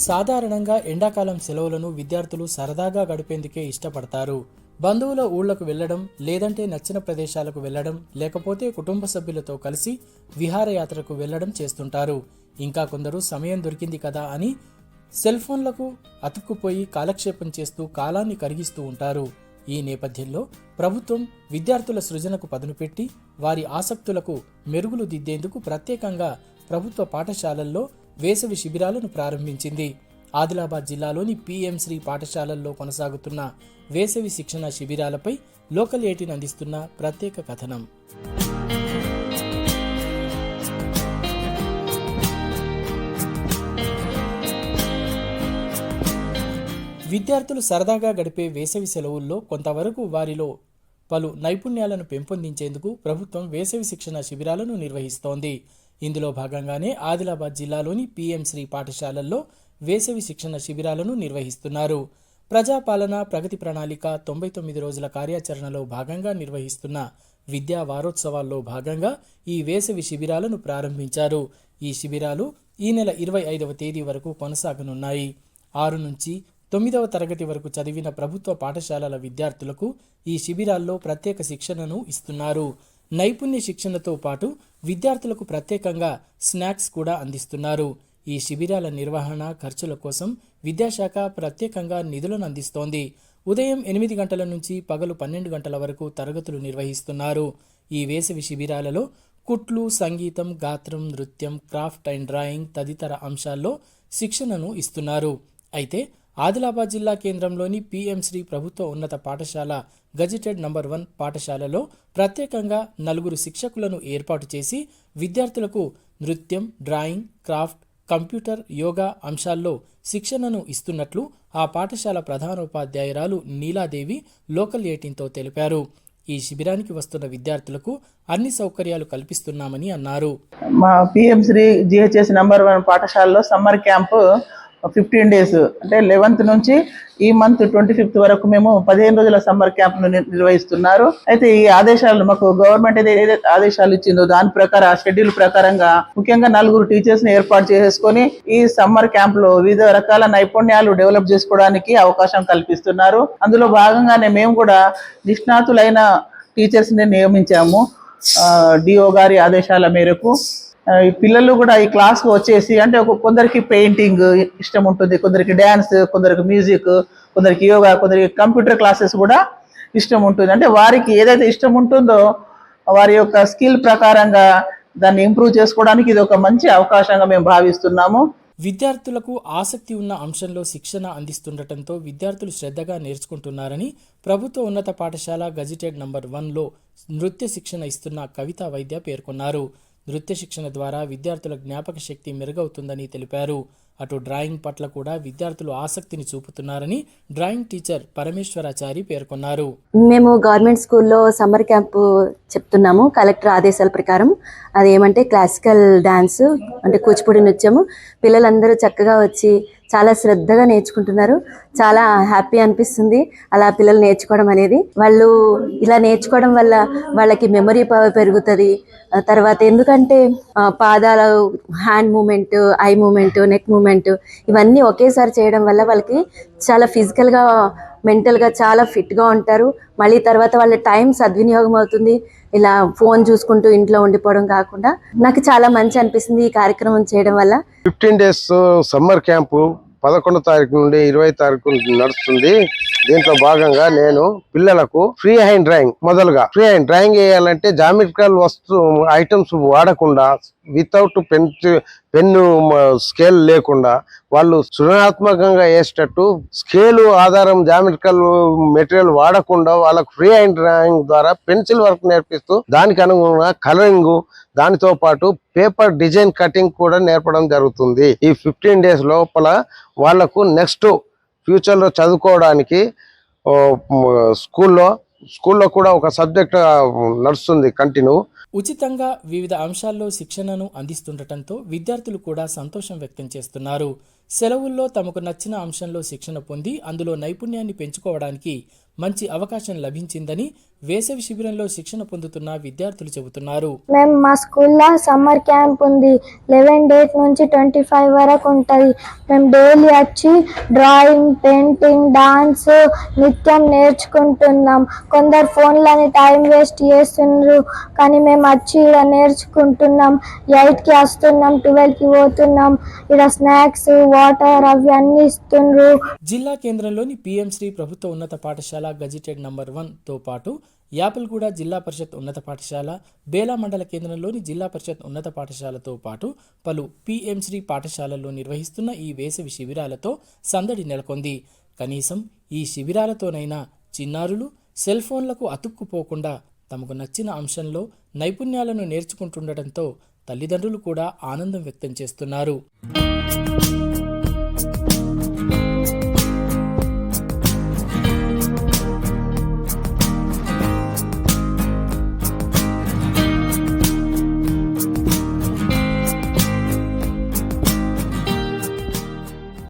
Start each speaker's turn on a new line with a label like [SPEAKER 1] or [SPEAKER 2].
[SPEAKER 1] సాధారణంగా ఎండాకాలం సెలవులను విద్యార్థులు సరదాగా గడిపేందుకే ఇష్టపడతారు. బంధువుల ఊళ్లకు వెళ్లడం, లేదంటే నచ్చిన ప్రదేశాలకు వెళ్లడం, లేకపోతే కుటుంబ సభ్యులతో కలిసి విహారయాత్రకు వెళ్లడం చేస్తుంటారు. ఇంకా కొందరు సమయం దొరికింది కదా అని సెల్ ఫోన్లకు అతుక్కుపోయి కాలక్షేపం చేస్తూ కాలాన్ని కరిగిస్తూ ఉంటారు. ఈ నేపథ్యంలో ప్రభుత్వం విద్యార్థుల సృజనకు పదును పెట్టి వారి ఆసక్తులకు మెరుగులు దిద్దేందుకు ప్రత్యేకంగా ప్రభుత్వ పాఠశాలల్లో వేసవి శిబిరాలను ప్రారంభించింది. ఆదిలాబాద్ జిల్లాలోని పీఎం శ్రీ పాఠశాలల్లో కొనసాగుతున్న వేసవి శిక్షణ శిబిరాలపై లోకల్ 18 అందిస్తున్న ప్రత్యేక కథనం. విద్యార్థులు సరదాగా గడిపే వేసవి సెలవుల్లో కొంతవరకు వారిలో పలు నైపుణ్యాలను పెంపొందించేందుకు ప్రభుత్వం వేసవి శిక్షణ శిబిరాలను నిర్వహిస్తోంది. ఇందులో భాగంగానే ఆదిలాబాద్ జిల్లాలోని పీఎం శ్రీ పాఠశాలల్లో వేసవి శిక్షణ శిబిరాలను నిర్వహిస్తున్నారు. ప్రజాపాలన ప్రగతి ప్రణాళిక 99 రోజుల కార్యాచరణలో భాగంగా నిర్వహిస్తున్న విద్యా వారోత్సవాల్లో భాగంగా ఈ వేసవి శిబిరాలను ప్రారంభించారు. ఈ శిబిరాలు ఈ నెల 25వ తేదీ వరకు కొనసాగనున్నాయి. 6 నుంచి 9వ తరగతి వరకు చదివిన ప్రభుత్వ పాఠశాలల విద్యార్థులకు ఈ శిబిరాల్లో ప్రత్యేక శిక్షణను ఇస్తున్నారు. నైపుణ్య శిక్షణతో పాటు విద్యార్థులకు ప్రత్యేకంగా స్నాక్స్ కూడా అందిస్తున్నారు. ఈ శిబిరాల నిర్వహణ ఖర్చుల కోసం విద్యాశాఖ ప్రత్యేకంగా నిధులను అందిస్తోంది. ఉదయం 8 గంటల నుంచి పగలు 12 గంటల వరకు తరగతులు నిర్వహిస్తున్నారు. ఈ వేసవి శిబిరాలలో కుట్లు, సంగీతం, గాత్రం, నృత్యం, క్రాఫ్ట్ అండ్ డ్రాయింగ్ తదితర అంశాల్లో శిక్షణను ఇస్తున్నారు. అయితే ఆదిలాబాద్ జిల్లా కేంద్రంలోని పీఎం శ్రీ ప్రభుత్వ ఉన్నత పాఠశాల గజిటెడ్ నంబర్ 1 పాఠశాలలో ప్రత్యేకంగా 4 శిక్షకులను ఏర్పాటు చేసి విద్యార్థులకు నృత్యం, డ్రాయింగ్, క్రాఫ్ట్, కంప్యూటర్, యోగా అంశాల్లో శిక్షణను ఇస్తున్నట్లు ఆ పాఠశాల ప్రధానోపాధ్యాయురాలు నీలాదేవి లోకల్ 18తో తెలిపారు. ఈ శిబిరానికి వస్తున్న విద్యార్థులకు అన్ని సౌకర్యాలు కల్పిస్తున్నామని అన్నారు.
[SPEAKER 2] మా పీఎం శ్రీ జిహెచ్ఎస్ నంబర్ 1 పాఠశాలలో సమ్మర్ క్యాంపు 15 డేస్ అంటే 11th నుంచి ఈ మంత్ 25th వరకు మేము 15 రోజుల సమ్మర్ క్యాంప్ను నిర్వహిస్తున్నారు. అయితే ఈ ఆదేశాలు మాకు గవర్నమెంట్ ఏదైతే ఆదేశాలు ఇచ్చిందో దాని ప్రకారం ఆ షెడ్యూల్ ప్రకారంగా ముఖ్యంగా 4 టీచర్స్ని ఏర్పాటు చేసుకొని ఈ సమ్మర్ క్యాంప్లో వివిధ రకాల నైపుణ్యాలు డెవలప్ చేసుకోవడానికి అవకాశం కల్పిస్తున్నారు. అందులో భాగంగానే మేము కూడా నిష్ణాతులైన టీచర్స్ని నియమించాము. డిఓ గారి ఆదేశాల మేరకు ఈ పిల్లలు కూడా ఈ క్లాస్కి వచ్చేసి అంటే కొందరికి పెయింటింగ్ ఇష్టం ఉంటుంది, కొందరికి డ్యాన్స్, కొందరికి మ్యూజిక్, కొందరికి యోగా, కొందరికి కంప్యూటర్ క్లాసెస్ కూడా ఇష్టం ఉంటుంది. అంటే వారికి ఏదైతే ఇష్టం ఉంటుందో వారి యొక్క స్కిల్ ప్రకారంగా దాన్ని ఇంప్రూవ్ చేసుకోవడానికి ఇది ఒక మంచి అవకాశంగా మేము భావిస్తున్నాము.
[SPEAKER 1] విద్యార్థులకు ఆసక్తి ఉన్న అంశంలో శిక్షణ అందిస్తుండటంతో విద్యార్థులు శ్రద్ధగా నేర్చుకుంటున్నారని ప్రభుత్వ ఉన్నత పాఠశాల గజిటెడ్ నంబర్ 1లో నృత్య శిక్షణ ఇస్తున్న కవితా వైద్య పేర్కొన్నారు. నృత్య శిక్షణ ద్వారా విద్యార్థుల జ్ఞాపక శక్తి మెరుగవుతుందని తెలిపారు. అటు డ్రాయింగ్ పట్ల కూడా విద్యార్థులు ఆసక్తిని చూపుతున్నారని డ్రాయింగ్ టీచర్ పరమేశ్వరాచారి పేర్కొన్నారు.
[SPEAKER 3] మేము గవర్నమెంట్ స్కూల్లో సమ్మర్ క్యాంపు చెప్తున్నాము. కలెక్టర్ ఆదేశాల ప్రకారం అదేమంటే క్లాసికల్ డాన్స్ అంటే కూచిపూడి నృత్యము పిల్లలందరూ చక్కగా వచ్చి చాలా శ్రద్ధగా నేర్చుకుంటున్నారు. చాలా హ్యాపీ అనిపిస్తుంది అలా పిల్లలు నేర్చుకోవడం అనేది. వాళ్ళు ఇలా నేర్చుకోవడం వల్ల వాళ్ళకి మెమరీ పవర్ పెరుగుతుంది. తర్వాత ఎందుకంటే పాదాల hand movement, eye movement, neck movement ఇవన్నీ ఒకేసారి చేయడం వల్ల వాళ్ళకి చాలా ఫిజికల్గా, మెంటల్గా చాలా ఫిట్గా ఉంటారు. మళ్ళీ తర్వాత వాళ్ళ టైం సద్వినియోగం అవుతుంది. ఇలా ఫోన్ చూసుకుంటూ ఇంట్లో ఉండిపోవడం కాకుండా నాకు చాలా మంచి అనిపిస్తుంది ఈ కార్యక్రమం చేయడం వల్ల.
[SPEAKER 4] 15 డేస్ సమ్మర్ క్యాంపు 11వ తారీఖు నుండి 20వ తారీఖు నడుస్తుంది. దీంట్లో భాగంగా నేను పిల్లలకు ఫ్రీ హ్యాండ్ డ్రాయింగ్ మొదలుగా ఫ్రీ హ్యాండ్ డ్రాయింగ్ వేయాలంటే జామెట్రికల్ ఐటమ్స్ వాడకుండా వితౌట్ పెన్ను స్కేల్ లేకుండా వాళ్ళు సృజనాత్మకంగా వేసేటట్టు స్కేలు ఆధారం జామెట్రికల్ మెటీరియల్ వాడకుండా వాళ్ళకు ఫ్రీ హ్యాండ్ డ్రాయింగ్ ద్వారా పెన్సిల్ వర్క్ నేర్పిస్తూ దానికి అనుగుణంగా కలరింగ్, దానితో పాటు పేపర్ డిజైన్ కటింగ్ కూడా నేర్పడం జరుగుతుంది. ఈ 15 డేస్ లోపల వాళ్లకు నెక్స్ట్ ఫ్యూచర్ లో చదువుకోవడానికి స్కూల్లో కూడా ఒక సబ్జెక్ట్ నడుస్తుంది కంటిన్యూ.
[SPEAKER 1] ఉచితంగా వివిధ అంశాల్లో శిక్షణను అందిస్తుండటంతో విద్యార్థులు కూడా సంతోషం వ్యక్తం చేస్తున్నారు. సెలవుల్లో తమకు నచ్చిన అంశంలో శిక్షణ పొంది అందులో నైపుణ్యాన్ని పెంచుకోవడానికి మంచి అవకాశం లభించిందని వేసవి శిబిరంలో శిక్షణ పొందుతున్న విద్యార్థులు చెబుతున్నారు.
[SPEAKER 5] మేము మా స్కూల్లో సమ్మర్ క్యాంప్ ఉంది. 11 డేట్ నుంచి 25 వరకు ఉంటుంది. మేము డైలీ వచ్చి డ్రాయింగ్, పెయింటింగ్, డాన్స్, నిత్యం నేర్చుకుంటున్నాం. కొందరు ఫోన్లని టైం వేస్ట్ చేస్తున్నారు, కానీ మేము వచ్చి ఇక్కడ నేర్చుకుంటున్నాం. 8కి వస్తున్నాం, 12కి పోతున్నాం. ఇక్కడ స్నాక్స్, వాటర్ అవి అన్నీ ఇస్తుండ్రు.
[SPEAKER 1] జిల్లా కేంద్రంలోని పిఎం శ్రీ ప్రభుత్వ ఉన్నత పాఠశాల గజిటెడ్ నంబర్ 1తో పాటు యాపల్గూడ జిల్లా పరిషత్ ఉన్నత పాఠశాల, బేలా మండల కేంద్రంలోని జిల్లా పరిషత్ ఉన్నత పాఠశాలతో పాటు పలు పిఎం శ్రీ పాఠశాలల్లో నిర్వహిస్తున్న ఈ వేసవి శిబిరాలతో సందడి నెలకొంది. కనీసం ఈ శిబిరాలతోనైనా చిన్నారులు సెల్ ఫోన్లకు అతుక్కుపోకుండా తమకు నచ్చిన అంశంలో నైపుణ్యాలను నేర్చుకుంటుండటంతో తల్లిదండ్రులు కూడా ఆనందం వ్యక్తం చేస్తున్నారు.